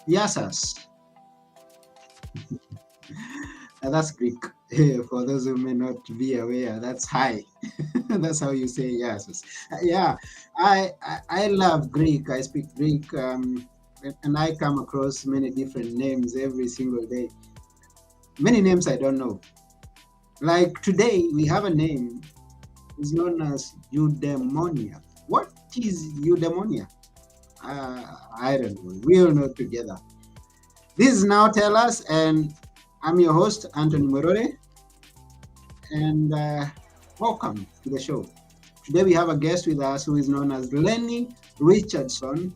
Yasas. That's Greek. For those who may not be aware, that's hi. That's how you say yasas. Yeah, I love Greek. I speak Greek, and I come across many different names every single day. Many names I don't know. Like today, we have a name. It's known as Eudaimonia. What is Eudaimonia? I don't know. We'll know together. This is Now Tell Us, and I'm your host, Anthony Morore, and welcome to the show. Today we have a guest with us who is known as Lenny Richardson,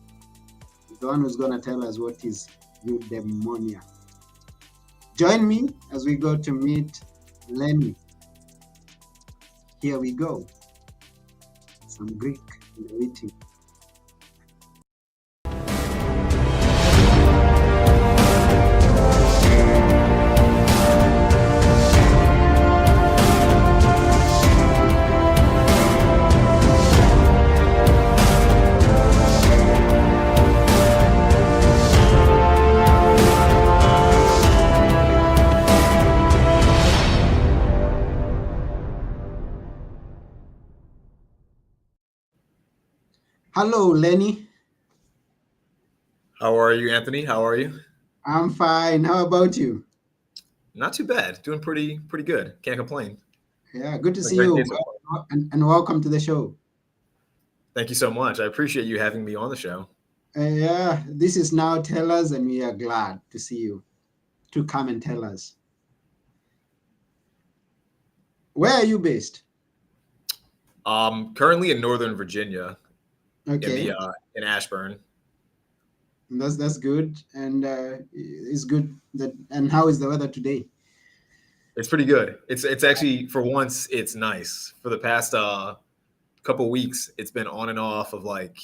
the one who's going to tell us what is eudaimonia. Join me as we go to meet Lenny. Here we go. Some Greek in the meeting. Hello, Lenny. How are you, Anthony? How are you? I'm fine. How about you? Not too bad. Doing pretty good. Can't complain. Yeah, good to Been a see great you, day so far. and welcome to the show. Thank you so much. I appreciate you having me on the show. Yeah, this is Now Tell Us, and we are glad to see you to come and tell us. Where are you based? Currently in Northern Virginia, in Okay, the in Ashburn. that's good, and it's good that. And how is the weather today? It's pretty good. It's actually for once it's nice. For the past couple weeks, it's been on and off of like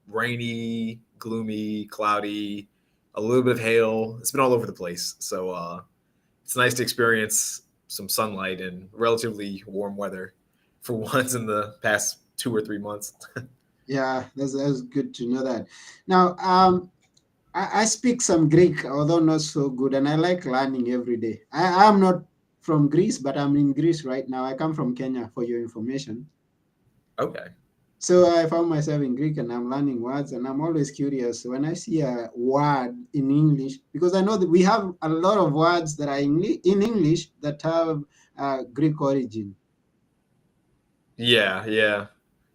rainy, gloomy, cloudy, a little bit of hail. It's been all over the place. So it's nice to experience some sunlight and relatively warm weather for once in the past 2 or 3 months. Yeah, that's good to know that. Now, I speak some Greek, although not so good, and I like learning every day. I'm not from Greece, but I'm in Greece right now. I come from Kenya, for your information. Okay. So I found myself in Greek and I'm learning words, and I'm always curious when I see a word in English, because I know that we have a lot of words that are in English that have Greek origin. Yeah, yeah.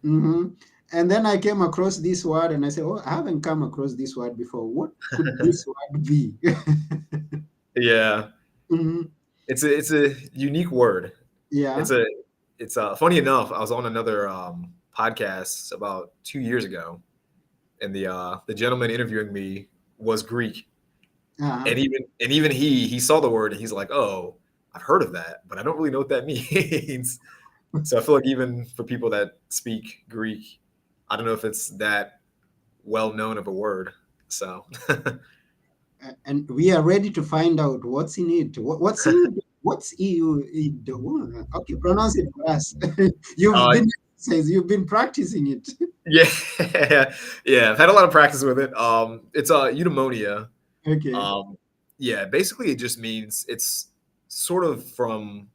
hmm And then I came across this word and I said, oh, I haven't come across this word before. What could this word be? Yeah. hmm It's a unique word. Yeah. It's a it's funny enough, I was on another podcast about 2 years ago, and the gentleman interviewing me was Greek. Uh-huh. And even he saw the word and he's like, "Oh, I've heard of that, but I don't really know what that means." So I feel like even for people that speak Greek, I don't know if it's that well known of a word. So And we are ready to find out what's in it. What's in it? What's EU? Okay, pronounce it for us. You've uh, been says you've been practicing it. yeah, yeah, I've had a lot of practice with it. It's eudaimonia. Okay. Um, yeah, basically it just means it's sort of from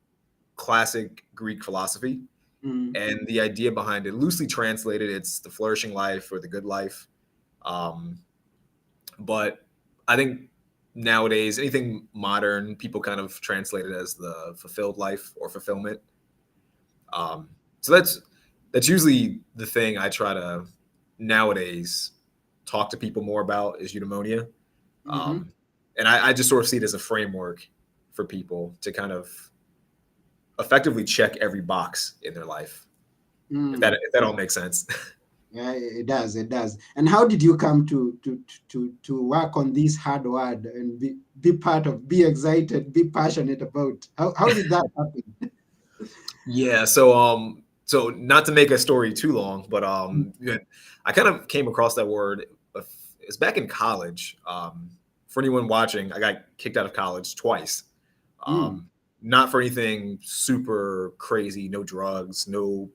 classic Greek philosophy, Mm, and the idea behind it, loosely translated, it's the flourishing life or the good life. Um, but I think nowadays anything modern, people kind of translate it as the fulfilled life or fulfillment. So that's usually the thing I try to nowadays talk to people more about is eudaimonia. hmm Um, and I just sort of see it as a framework for people to kind of effectively check every box in their life. mm. If that all makes sense. Yeah, it does. It does. And how did you come to work on this hard word and be part of, be excited, be passionate about? How did that happen? Yeah. So not to make a story too long, but yeah, I kind of came across that word. It's back in college. For anyone watching, I got kicked out of college twice. Mm, Not for anything super crazy. No drugs. No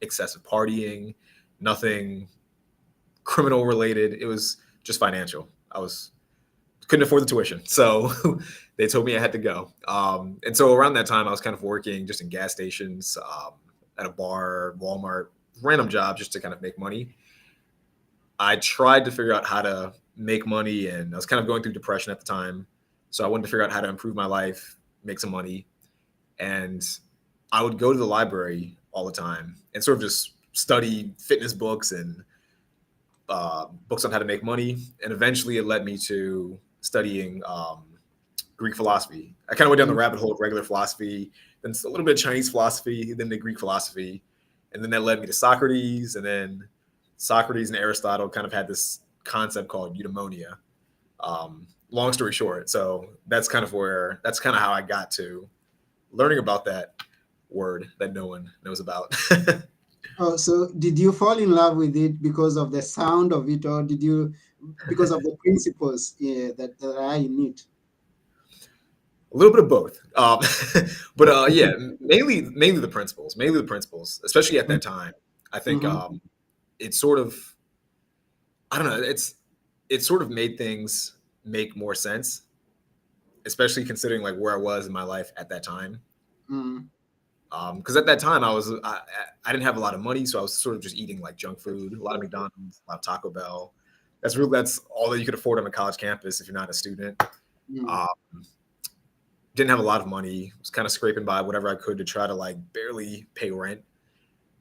excessive partying. Nothing criminal related. It was just financial. I was couldn't afford the tuition. So they told me I had to go. And so around that time, I was kind of working just in gas stations, at a bar, Walmart, random job just to kind of make money. I tried to figure out how to make money, and I was kind of going through depression at the time. So I wanted to figure out how to improve my life, make some money. And I would go to the library all the time and sort of just study fitness books and books on how to make money. And eventually it led me to studying Greek philosophy. I kind of went down the rabbit hole of regular philosophy, then a little bit of Chinese philosophy, then the Greek philosophy. And then that led me to Socrates. And then Socrates and Aristotle kind of had this concept called eudaimonia. Long story short, so that's kind of how I got to learning about that word that no one knows about. Oh, so did you fall in love with it because of the sound of it, or did you because of the principles, that are in it? A little bit of both, but yeah, mainly the principles, especially at that time. I think Mm-hmm. it's sort of, I don't know, it sort of made things make more sense, especially considering like where I was in my life at that time. Mm. Because at that time I didn't have a lot of money, so I was sort of just eating like junk food, a lot of McDonald's, a lot of Taco Bell. That's all that you could afford on a college campus if you're not a student. Mm. Um, didn't have a lot of money. Was kind of scraping by whatever I could to try to like barely pay rent,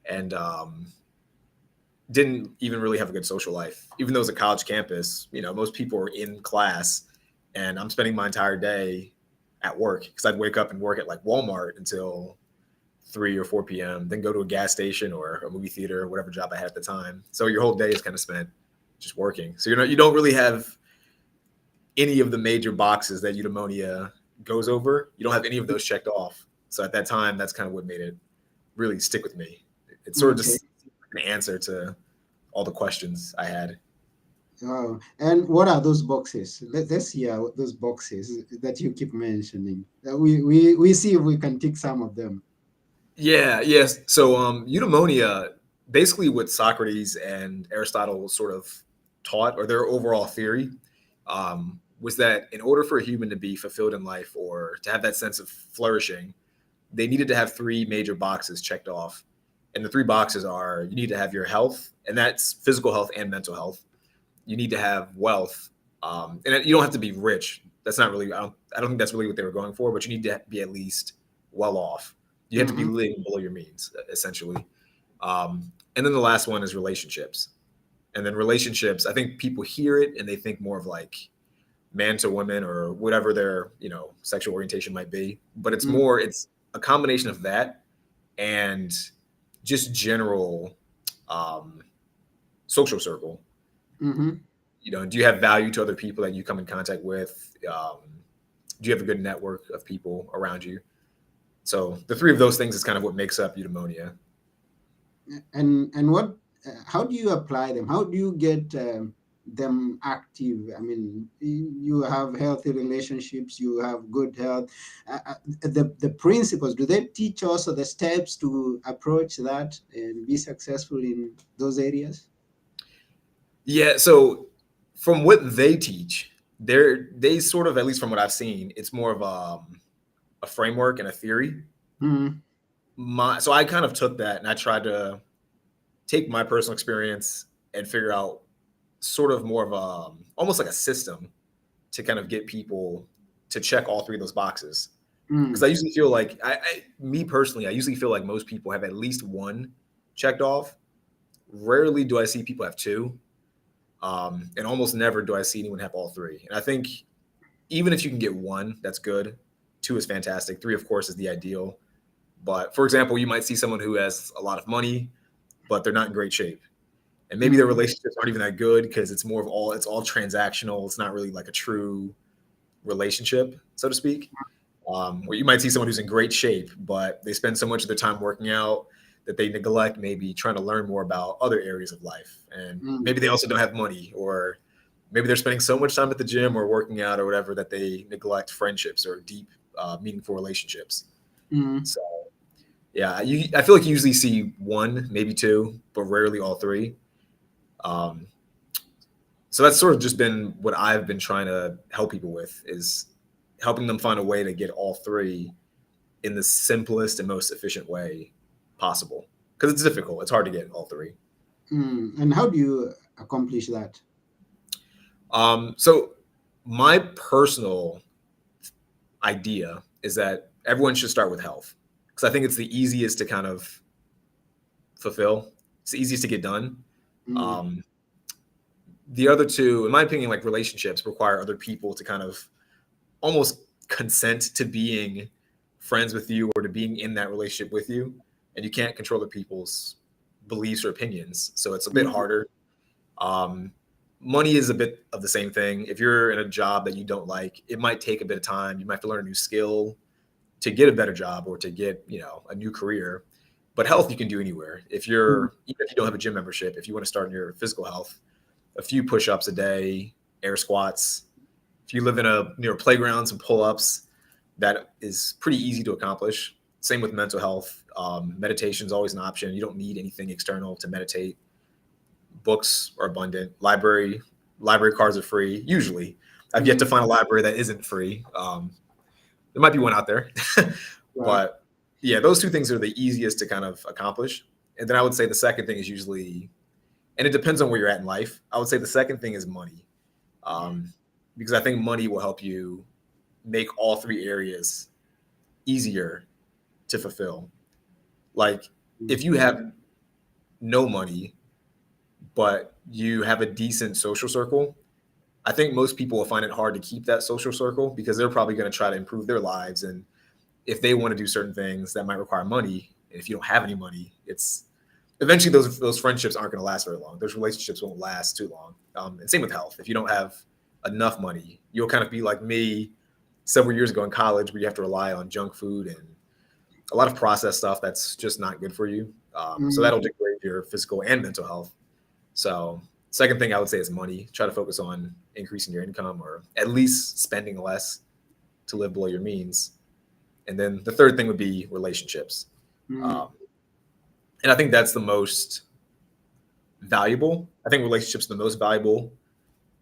and didn't even really have a good social life. Even though it was a college campus, most people are in class, and I'm spending my entire day at work because I'd wake up and work at like Walmart until 3 or 4 p.m., then go to a gas station or a movie theater or whatever job I had at the time. So your whole day is kind of spent just working. So you don't really have any of the major boxes that Eudaimonia goes over. You don't have any of those checked off. So at that time, that's kind of what made it really stick with me. It's sort of Okay. just an answer to all the questions I had. Oh, and what are those boxes? Let's hear what those boxes that you keep mentioning. We see if we can tick some of them. Yeah, yes. So eudaimonia, basically what Socrates and Aristotle sort of taught, or their overall theory, was that in order for a human to be fulfilled in life or to have that sense of flourishing, they needed to have three major boxes checked off. And the three boxes are: you need to have your health, and that's physical health and mental health. You need to have wealth, and you don't have to be rich. That's not really. I don't think that's really what they were going for. But you need to be at least well off. You have to be Mm-hmm. living below your means, essentially. And then the last one is relationships. And then relationships, I think people hear it and they think more of like man to woman or whatever their sexual orientation might be. But it's a combination of that and just general um, social circle. Mm-hmm. Do you have value to other people that you come in contact with? Do you have a good network of people around you? So the three of those things is kind of what makes up eudaimonia. And what? How do you apply them? How do you get them active? I mean, you have healthy relationships. You have good health. The principles. Do they teach also the steps to approach that and be successful in those areas? Yeah. So from what they teach, they sort of, at least from what I've seen, it's more of a framework and a theory. Mm-hmm. So I kind of took that and I tried to take my personal experience and figure out sort of more of almost like a system to kind of get people to check all three of those boxes. Because I usually feel like me personally, I usually feel like most people have at least one checked off. Rarely do I see people have two, and almost never do I see anyone have all three. And I think even if you can get one, that's good. Two is fantastic. Three, of course, is the ideal. But for example, you might see someone who has a lot of money, but they're not in great shape, and maybe their Mm-hmm. relationships aren't even that good because it's all transactional. It's not really like a true relationship, so to speak. Where you might see someone who's in great shape, but they spend so much of their time working out that they neglect maybe trying to learn more about other areas of life. And maybe they also don't have money, or maybe they're spending so much time at the gym or working out or whatever that they neglect friendships or deep, meaningful relationships. Mm-hmm. So, yeah, I feel like you usually see one, maybe two, but rarely all three. Um, So that's sort of just been what I've been trying to help people with, is helping them find a way to get all three in the simplest and most efficient way possible. Because it's difficult. It's hard to get all three. And how do you accomplish that? So my personal idea is that everyone should start with health, because I think it's the easiest to kind of fulfill. It's the easiest to get done. Mm, Um, the other two, in my opinion, like relationships, require other people to kind of almost consent to being friends with you or to being in that relationship with you, and you can't control the people's beliefs or opinions, so it's a bit mm, harder. um, Money is a bit of the same thing. If you're in a job that you don't like, it might take a bit of time. You might have to learn a new skill to get a better job or to get, a new career. But health you can do anywhere. mm, Even if you don't have a gym membership, if you want to start in your physical health, a few push-ups a day, air squats. If you live in a near a playground, some pull-ups, that is pretty easy to accomplish. Same with mental health. Meditation is always an option. You don't need anything external to meditate. Books are abundant. Library cards are free. Usually, I've yet mm. to find a library that isn't free. There might be one out there, Wow. but yeah, those two things are the easiest to kind of accomplish. And then I would say the second thing is usually, and it depends on where you're at in life. I would say the second thing is money, um, because I think money will help you make all three areas easier to fulfill. Like Mm, if you have no money, but you have a decent social circle, I think most people will find it hard to keep that social circle because they're probably going to try to improve their lives. And if they want to do certain things that might require money, and if you don't have any money, it's eventually those friendships aren't going to last very long. Those relationships won't last too long. And same with health. If you don't have enough money, you'll kind of be like me several years ago in college, where you have to rely on junk food and a lot of processed stuff that's just not good for you. So mm, that'll degrade your physical and mental health. So second thing I would say is money. Try to focus on increasing your income or at least spending less to live below your means. And then the third thing would be relationships. mm. Um, and I think that's the most valuable. I think relationships are the most valuable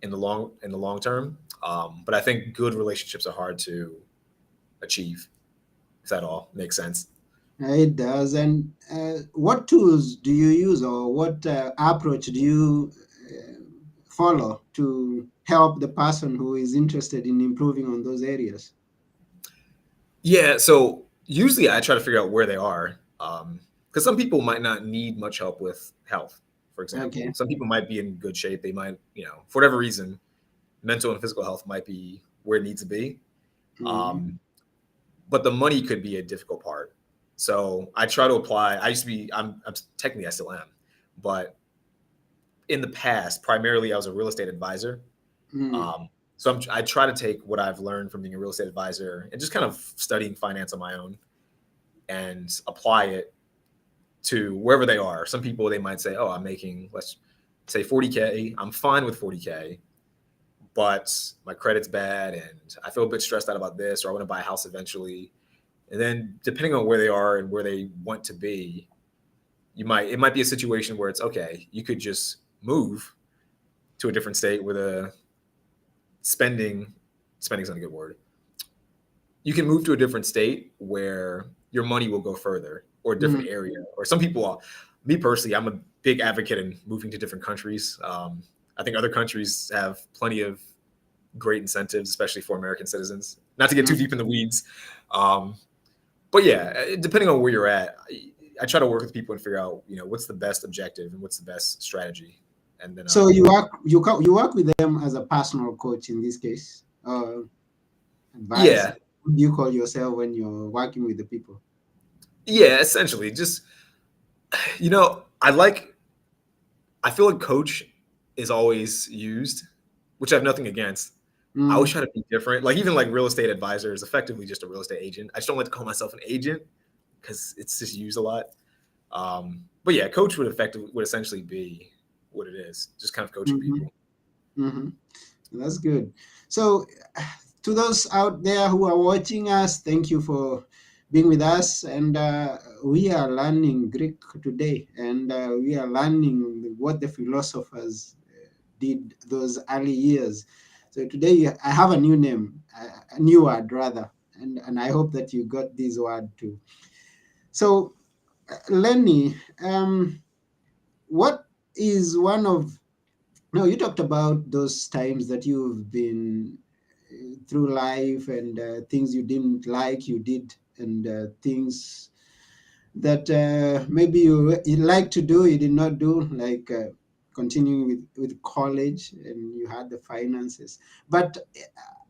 in the long term. But I think good relationships are hard to achieve. If that all makes sense. It does. And what tools do you use, or what approach do you follow to help the person who is interested in improving on those areas? Yeah. So usually I try to figure out where they are. Because some people might not need much help with health, for example. Okay. Some people might be in good shape. They might, for whatever reason, mental and physical health might be where it needs to be. Mm, Um, but the money could be a difficult part. So I try to apply. I used to be, I'm technically I still am, but in the past, primarily I was a real estate advisor. mm, So I try to take what I've learned from being a real estate advisor and just kind of studying finance on my own and apply it to wherever they are. Some people, they might say, oh, I'm making, let's say 40K. I'm fine with 40K, but my credit's bad and I feel a bit stressed out about this, or I want to buy a house eventually. And then depending on where they are and where they want to be, it might be a situation where it's okay, you could just move to a different state where the spending spending's not a good word. You can move to a different state where your money will go further, or a mm, different area. Or some people are, me personally, I'm a big advocate in moving to different countries. I think other countries have plenty of great incentives, especially for American citizens. Not to get too mm. deep in the weeds, um, but yeah, depending on where you're at, I try to work with people and figure out, what's the best objective and what's the best strategy, and then So you work with them as a personal coach in this case, advisor. yeah, What do you call yourself when you're working with the people? yeah, essentially, just I feel like coach is always used, which I have nothing against. I always Mm, try to be different. Like even like real estate advisor is effectively just a real estate agent. I just don't like to call myself an agent because it's just used a lot. But yeah, coach would essentially be what it is, just kind of coaching mhm, people. mhm. That's good. So, to those out there who are watching us, thank you for being with us. And we are learning Greek today, and we are learning what the philosophers did those early years. So today I have a new name, a new word rather, and I hope that you got this word too. So, Lenny, what is one of no, you talked about those times that you've been through life and things you didn't like, you did, and things that maybe you like to do, you did not do, like continuing with college and you had the finances. But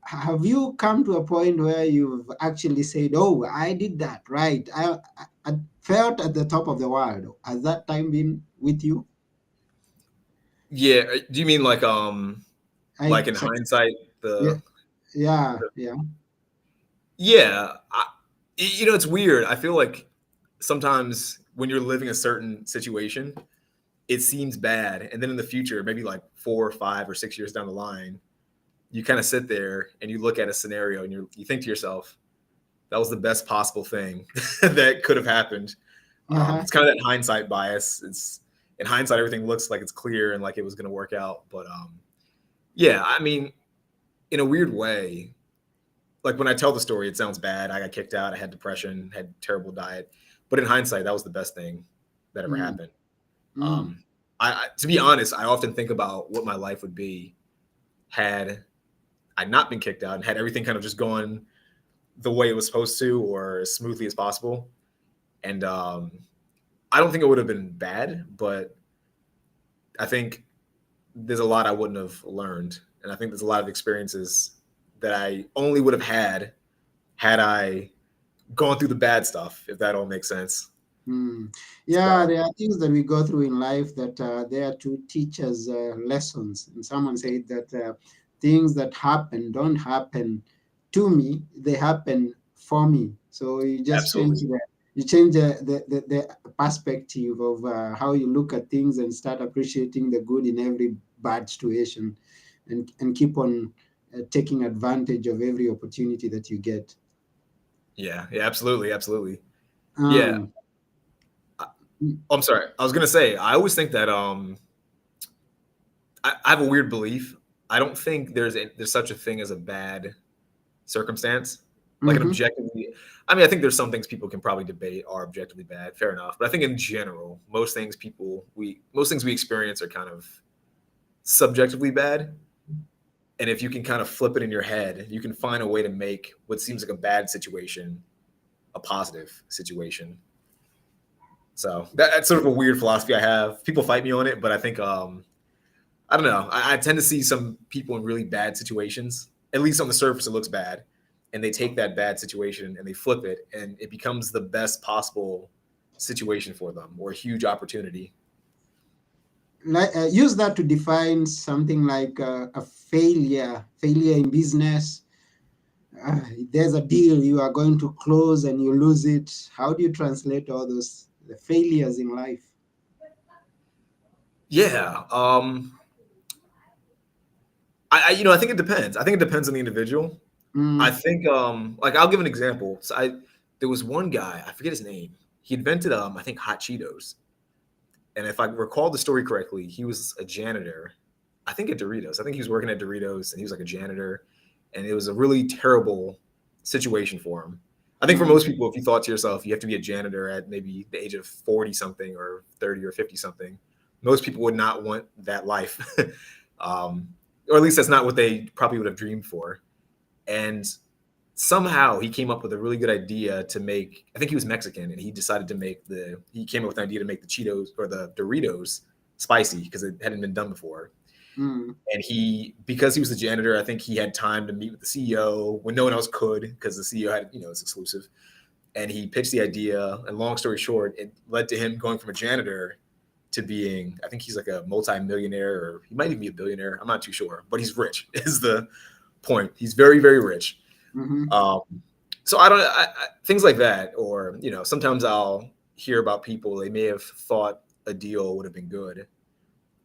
have you come to a point where you've actually said, oh, I did that, right? I felt at the top of the world. Has that time been with you? Yeah. Do you mean I like in hindsight Yeah, the, yeah, the yeah. yeah, it's weird. I feel like sometimes when you're living a certain situation, it seems bad, and then in the future, maybe like 4 or 5 or 6 years down the line, you kind of sit there and you look at a scenario and you think to yourself, that was the best possible thing that could have happened. Uh-huh. It's kind of that hindsight bias. It's in hindsight, everything looks like it's clear and like it was going to work out. But yeah, I mean, in a weird way, like when I tell the story, it sounds bad. I got kicked out. I had depression, had terrible diet. But in hindsight, that was the best thing that ever Mm, happened. mm, Um, to be honest, I often think about what my life would be had I not been kicked out and had everything kind of just gone the way it was supposed to or as smoothly as possible. And I don't think it would have been bad, but I think there's a lot I wouldn't have learned. And I think there's a lot of experiences that I only would have had I gone through the bad stuff, if that all makes sense. mm. Yeah, So there are things that we go through in life that are there to teach us lessons. And someone said that things that happen don't happen to me; they happen for me. So you just change absolutely. the perspective of how you look at things and start appreciating the good in every bad situation, and keep on taking advantage of every opportunity that you get. Yeah, yeah, absolutely, absolutely. Yeah. Um, I'm sorry. I was gonna say, I always think that I have a weird belief. I don't think there's such a thing as a bad circumstance, like an mhm. objectively. I mean, I think there's some things people can probably debate are objectively bad. Fair enough, but I think in general, most things we experience are kind of subjectively bad. And if you can kind of flip it in your head, you can find a way to make what seems like a bad situation a positive situation. So that's sort of a weird philosophy I have. People fight me on it, but I think I don't know. I tend to see some people in really bad situations. At least on the surface, it looks bad, and they take that bad situation and they flip it, and it becomes the best possible situation for them or a huge opportunity. Use that to define something like a failure in business. There's a deal you are going to close and you lose it. How do you translate all those the failures in life? Yeah. I think it depends. I think it depends on the individual. I Mm, think like I'll give an example. So there was one guy, I forget his name. He invented I think hot Cheetos. And if I recall the story correctly, he was a janitor. I think at Doritos. I think he was working at Doritos and he was like a janitor. And it was a really terrible situation for him. I think for mm, most people, if you thought to yourself, you have to be a janitor at maybe the age of 40 something or 30 or 50 something, most people would not want that life. um, or at least that's not what they probably would have dreamed for. And somehow he came up with a really good idea to make. I think he was Mexican, and he decided to make the. He came up with an idea to make the Cheetos or the Doritos spicy because it hadn't been done before. mm, And because he was the janitor, I think he had time to meet with the CEO when no one else could because the CEO had, it's exclusive. And he pitched the idea. And long story short, it led to him going from a janitor to being, I think he's like a multi-millionaire or he might even be a billionaire. I'm not too sure, but he's rich is the point. He's very, very rich. mhm, Um, so things like that, or sometimes I'll hear about people they may have thought a deal would have been good,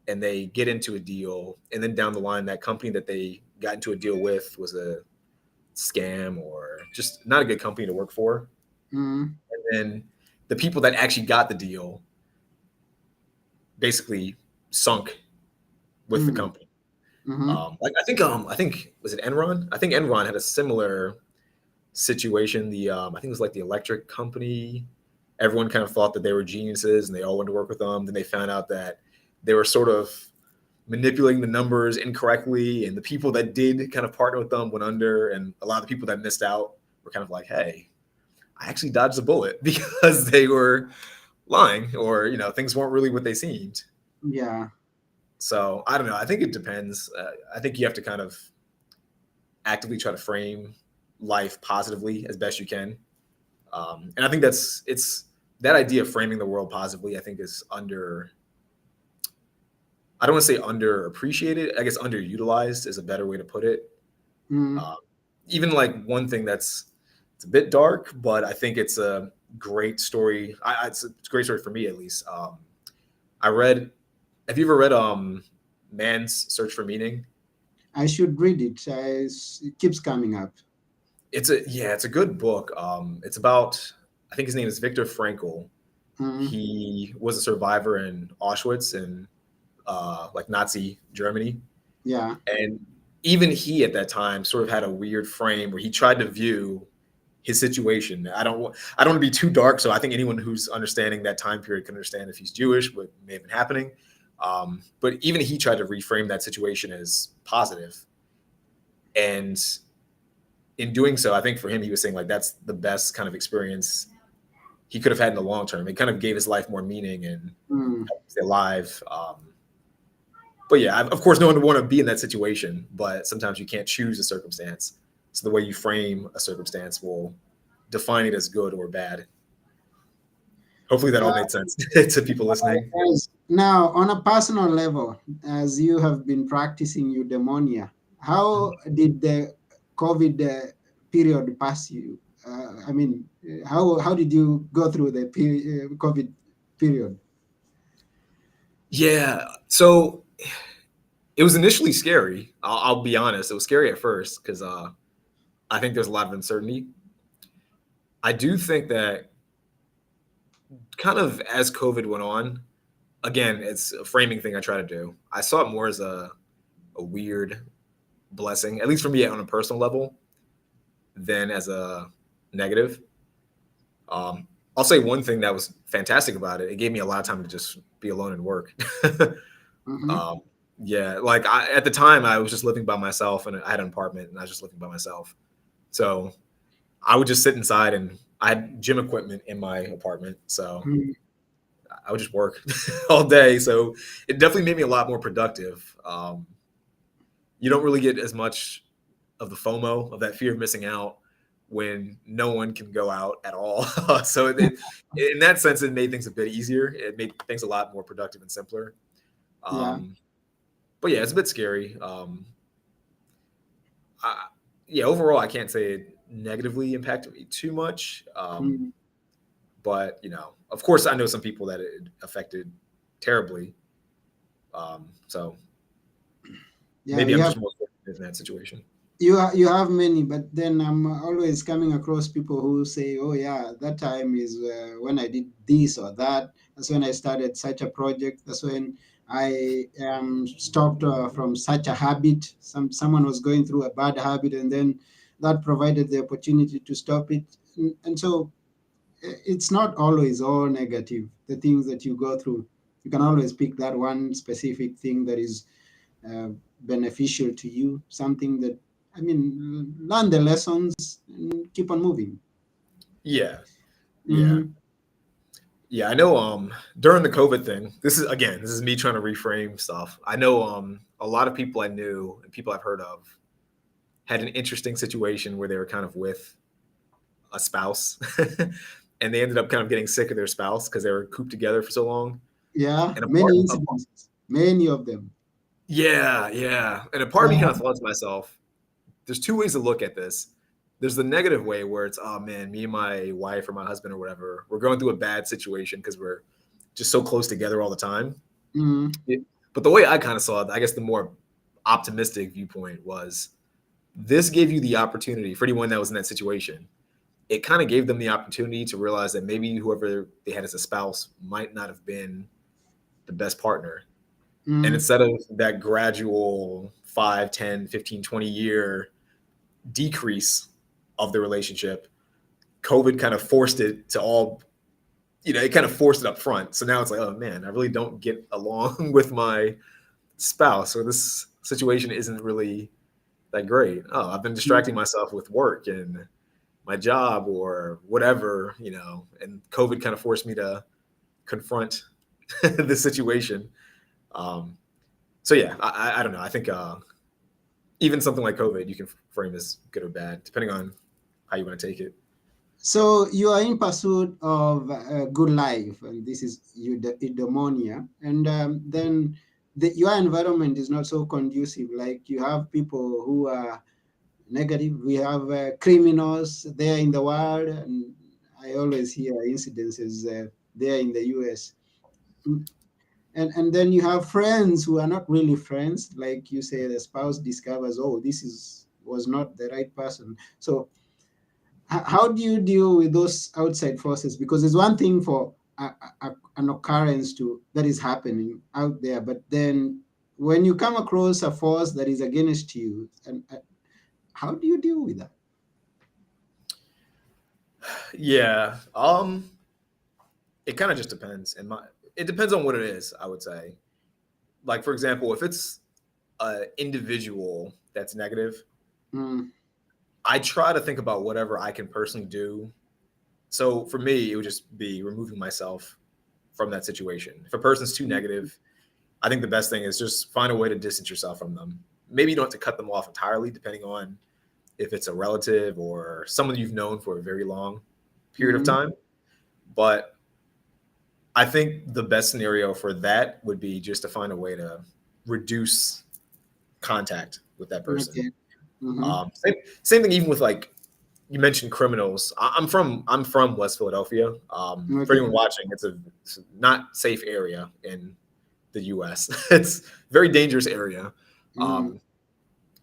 and they get into a deal, and then down the line, that company that they got into a deal with was a scam or just not a good company to work for. mm, And then the people that actually got the deal basically sunk with the mm. company. Mm-hmm. Like I think was it Enron? I think Enron had a similar situation. The I think it was like the electric company. Everyone kind of thought that they were geniuses and they all wanted to work with them. Then they found out that they were sort of manipulating the numbers incorrectly, and the people that did kind of partner with them went under, and a lot of the people that missed out were kind of like, "Hey, I actually dodged a bullet," because they were lying, or things weren't really what they seemed. Yeah. So I don't know. I think it depends. I think you have to kind of actively try to frame life positively as best you can. And I think it's that idea of framing the world positively. I think is under. I don't want to say underappreciated. I guess underutilized is a better way to put it. Mm. Uh, Even like one thing it's a bit dark, but I think it's a great story. It's a great story for me at least. I read. Have you ever read Man's Search for Meaning? I should read it. It keeps coming up. It's a good book. It's about, I think his name is Viktor Frankl. Mm. He was a survivor in Auschwitz in like Nazi Germany, Yeah. and even he at that time sort of had a weird frame where he tried to view his situation. I don't want to be too dark, so I think anyone who's understanding that time period can understand if he's Jewish, what may have been happening. But even he tried to reframe that situation as positive, and in doing so, I think for him, he was saying like that's the best kind of experience he could have had in the long term. It kind of gave his life more meaning and Mm. helped him stay alive. But yeah, of course, no one would want to be in that situation, but sometimes you can't choose a circumstance. So the way you frame a circumstance will define it as good or bad. Hopefully that all Yeah. made sense to people listening. Yes. Now, on a personal level, as you have been practicing eudaimonia, how did the COVID period pass you? I mean, how did you go through the COVID period? Yeah. So it was initially scary. I'll be honest. It was scary at first because I think there's a lot of uncertainty. I do think that kind of as COVID went on, again, it's a framing thing I try to do. I saw it more as a weird blessing, at least for me on a personal level, than as a negative. I'll say one thing that was fantastic about it. It gave me a lot of time to just be alone and work. Mm-hmm. um, yeah, like at the time, I was just living by myself, and I had an apartment, and I was just living by myself. So I would just sit inside, and I had gym equipment in my apartment, so I would just work all day. So it definitely made me a lot more productive. You don't really get as much of the FOMO, of that fear of missing out, when no one can go out at all. So in that sense, it made things a bit easier. It made things a lot more productive and simpler. Yeah. Um, but yeah, it's a bit scary. I, yeah, overall, I can't say it negatively impacted me too much. Mm. But of course, I know some people that it affected terribly. So Yeah. maybe I'm just more fortunate in that situation. You have many, but then I'm always coming across people who say, "Oh yeah, that time is when I did this or that. That's when I started such a project. That's when I stopped from such a habit. Someone was going through a bad habit, and then that provided the opportunity to stop it. And so it's not always all negative. The things that you go through, you can always pick that one specific thing that is uh, beneficial to you, something that, I mean, learn the lessons and keep on moving. Yeah, yeah. Hmm. Yeah, I know during the COVID thing, this is me trying to reframe stuff. I know a lot of people I knew and people I've heard of had an interesting situation where they were kind of with a spouse and they ended up kind of getting sick of their spouse because they were cooped together for so long. Yeah, And many incidences, many of them. yeah. And a part of me kind of thought to myself, there's two ways to look at this. There's the negative way where it's, oh man, me and my wife or my husband or whatever, we're going through a bad situation because we're just so close together all the time. Mm. But the way I kind of saw it, I guess the more optimistic viewpoint was this gave you the opportunity for anyone that was in that situation. It kind of gave them the opportunity to realize that maybe whoever they had as a spouse might not have been the best partner. And Mm. instead of that gradual 5, 10, 15, 20 year decrease of the relationship, COVID kind of forced it to all, it kind of forced it up front. So now it's like, oh man, I really don't get along with my spouse, or this situation isn't really that great. Oh, I've been distracting Mm. myself with work and my job or whatever, and COVID kind of forced me to confront the situation. Um, so yeah, I don't know. I think even something like COVID, you can frame as good or bad, depending on how you want to take it. So you are in pursuit of a good life, and this is eudaimonia, and then your environment is not so conducive. Like you have people who are negative. We have criminals there in the world, and I always hear incidences there in the U.S. And then you have friends who are not really friends, like you say, the spouse discovers, oh, this is was not the right person. So how do you deal with those outside forces? Because it's one thing for an occurrence to that is happening out there, but then when you come across a force that is against you, and how do you deal with that? Yeah. It kind of just depends. It depends on what it is, I would say. Like for example, if it's an individual that's negative, Mm. I try to think about whatever I can personally do. So for me, it would just be removing myself from that situation. If a person's too negative, I think the best thing is just find a way to distance yourself from them. Maybe you don't have to cut them off entirely, depending on if it's a relative or someone you've known for a very long period of Mm. time. But I think the best scenario for that would be just to find a way to reduce contact with that person. Okay. Mm-hmm. Same thing, even with like you mentioned criminals. I'm from West Philadelphia. For Okay. anyone watching, it's a not safe area in the U.S. It's a very dangerous area. Mm. Um,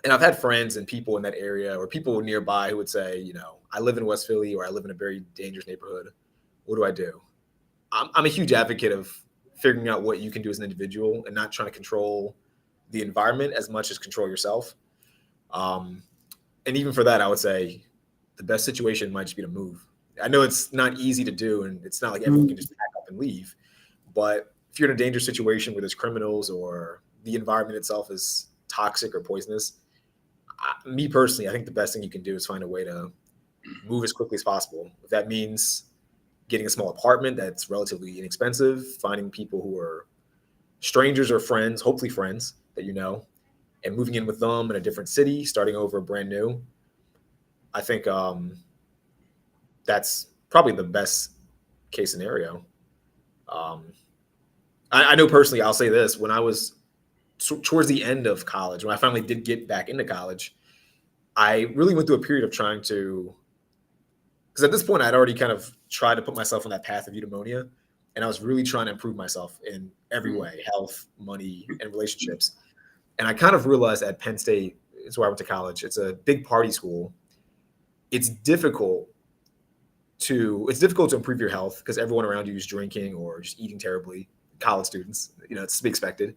and I've had friends and people in that area or people nearby who would say, I live in West Philly or I live in a very dangerous neighborhood. What do I do? I'm a huge advocate of figuring out what you can do as an individual and not trying to control the environment as much as control yourself. Um, and even for that, I would say the best situation might just be to move. I know it's not easy to do, and it's not like everyone can Mm. just pack up and leave. But if you're in a dangerous situation where there's criminals or the environment itself is toxic or poisonous, me personally, I think the best thing you can do is find a way to move as quickly as possible. If that means getting a small apartment that's relatively inexpensive, finding people who are strangers or friends, hopefully friends that you know, and moving in with them in a different city, starting over brand new. I think that's probably the best case scenario. Um, I know personally, I'll say this: when I was towards the end of college, when I finally did get back into college, I really went through a period of trying to, because at this point I'd already kind of tried to put myself on that path of eudaimonia, and I was really trying to improve myself in every Mm. way: health, money, and relationships. And I kind of realized at Penn State, it's where I went to college. It's a big party school. It's difficult it's difficult to improve your health because everyone around you is drinking or just eating terribly. College students, it's to be expected.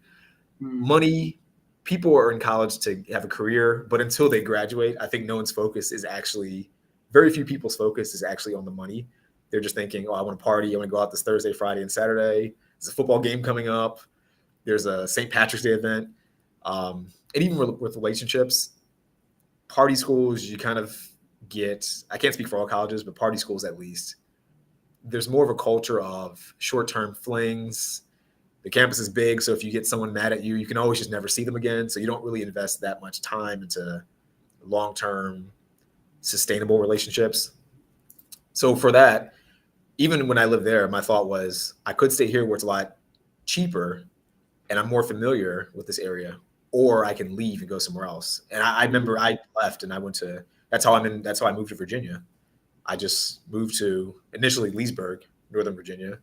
Mm. Money, people are in college to have a career, but until they graduate, I think no one's focus is actually very few people's focus is actually on the money. They're just thinking, oh, I want to party. I want to go out this Thursday, Friday, and Saturday. There's a football game coming up. There's a St. Patrick's Day event. And even with relationships, party schools, you kind of get, I can't speak for all colleges, but party schools at least, there's more of a culture of short term flings. The campus is big, so if you get someone mad at you, you can always just never see them again. So you don't really invest that much time into long term, sustainable relationships. So for that, even when I lived there, my thought was I could stay here where it's a lot cheaper and I'm more familiar with this area, or I can leave and go somewhere else. And I Mm. remember I left and I went to, that's how I'm in, that's how I moved to Virginia. I just moved to initially Leesburg, Northern Virginia.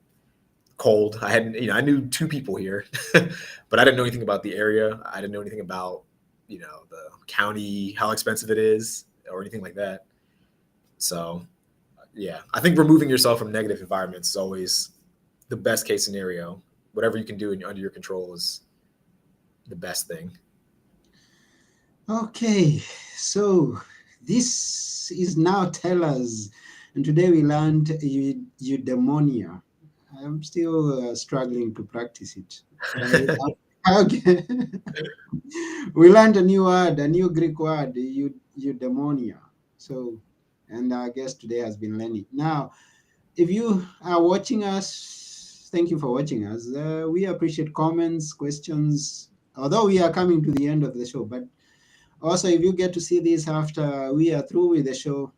Cold. I hadn't, I knew two people here, but I didn't know anything about the area. I didn't know anything about, the county, how expensive it is, or anything like that. So, yeah, I think removing yourself from negative environments is always the best case scenario. Whatever you can do under your control is the best thing. Okay, so this is now tellers, and today we learned eudaimonia. I'm still struggling to practice it, but okay. We learned a new word, a new Greek word, eudaimonia. So, and our guest today has been Lenny. Now, if you are watching us, thank you for watching us. We appreciate comments, questions. Although we are coming to the end of the show, but also if you get to see this after we are through with the show,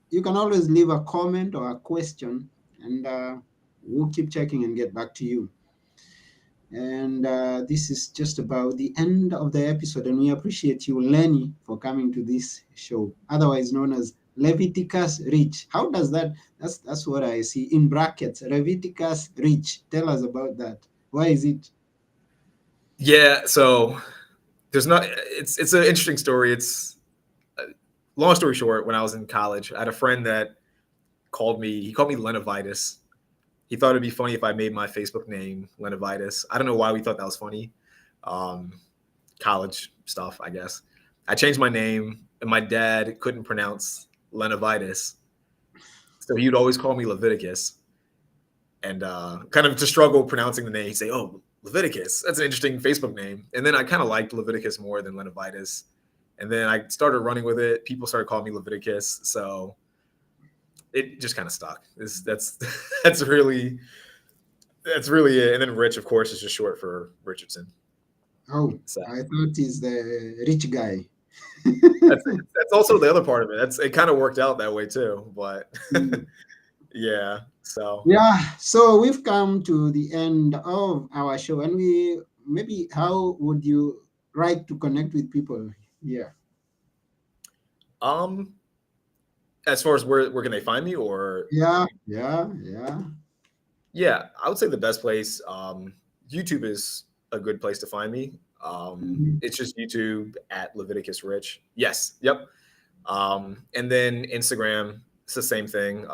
you can always leave a comment or a question, and we'll keep checking and get back to you. And this is just about the end of the episode, and we appreciate you, Lenny, for coming to this show, otherwise known as Leviticus Rich. How does that? That's what I see in brackets. Leviticus Rich. Tell us about that. Why is it? Yeah, so there's not. It's an interesting story. It's long story short. When I was in college, I had a friend that called me. He called me Lenovitis. He thought it'd be funny if I made my Facebook name Lenovitis. I don't know why we thought that was funny. Um, College stuff, I guess. I changed my name, and my dad couldn't pronounce Lenovitis, so he would always call me Leviticus. And kind of to struggle pronouncing the name, he'd say, "Oh, Leviticus. That's an interesting Facebook name." And then I kind of liked Leviticus more than Lenovitis. And then I started running with it. People started calling me Leviticus, so it just kind of stuck. That's that's really it. And then Rich, of course, is just short for Richardson. Oh, So I thought he's the rich guy. that's also the other part of it. It kind of worked out that way too. But Mm. yeah, so Yeah, so we've come to the end of our show, and we maybe how would you like to connect with people? Yeah, um, as far as where can they find me, or yeah. yeah, I would say the best place. YouTube is a good place to find me. Mhm. It's just YouTube at Leviticus Rich. Yes, yep. And then Instagram, it's the same thing.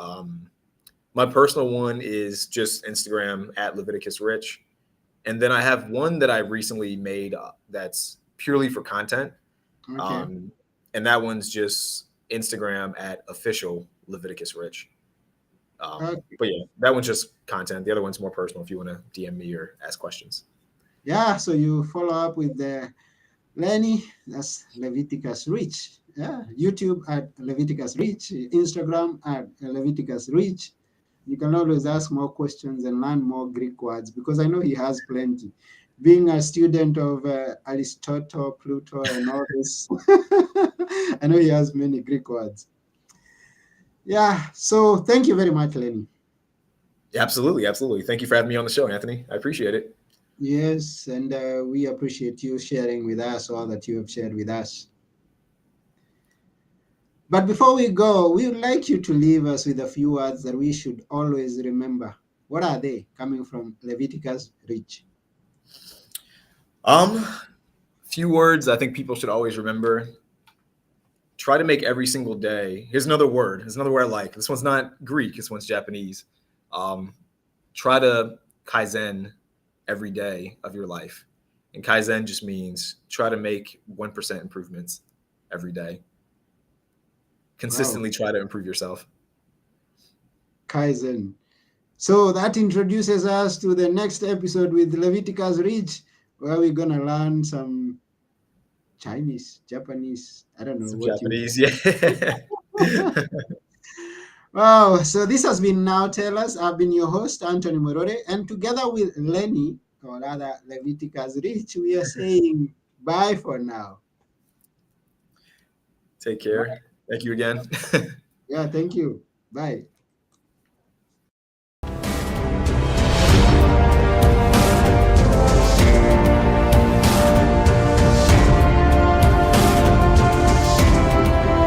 My personal one is just Instagram at Leviticus Rich. And then I have one that I recently made that's purely for content. Okay. Um, and that one's just Instagram at official Leviticus Rich. Okay. But yeah, that one's just content. The other one's more personal if you want to DM me or ask questions. Yeah, so you follow up with the Lenny, that's Leviticus Rich. Yeah, YouTube at Leviticus Rich, Instagram at Leviticus Rich. You can always ask more questions and learn more Greek words because I know he has plenty. Being a student of Aristotle, Pluto, and all this, I know he has many Greek words. Yeah, so thank you very much, Lenny. Absolutely, absolutely. Thank you for having me on the show, Anthony. I appreciate it. Yes, and we appreciate you sharing with us all that you have shared with us. But before we go, we would like you to leave us with a few words that we should always remember. What are they coming from Leviticus Rich? Um, few words I think people should always remember. Try to make every single day. Here's another word. Here's another word I like. This one's not Greek. This one's Japanese. Um, Try to kaizen every day of your life. And kaizen just means try to make 1% improvements every day. Wow, Consistently try to improve yourself. Kaizen. So that introduces us to the next episode with Leviticus Rich, where we're going to learn some Chinese, Japanese. I don't know Some what you. Japanese, yeah. Wow, so this has been Now Tell Us. I've been your host, Anthony Morore, and together with Lenny, or rather Leviticus Rich, we are saying bye for now. Take care. Thank you again. Yeah, thank you. Bye.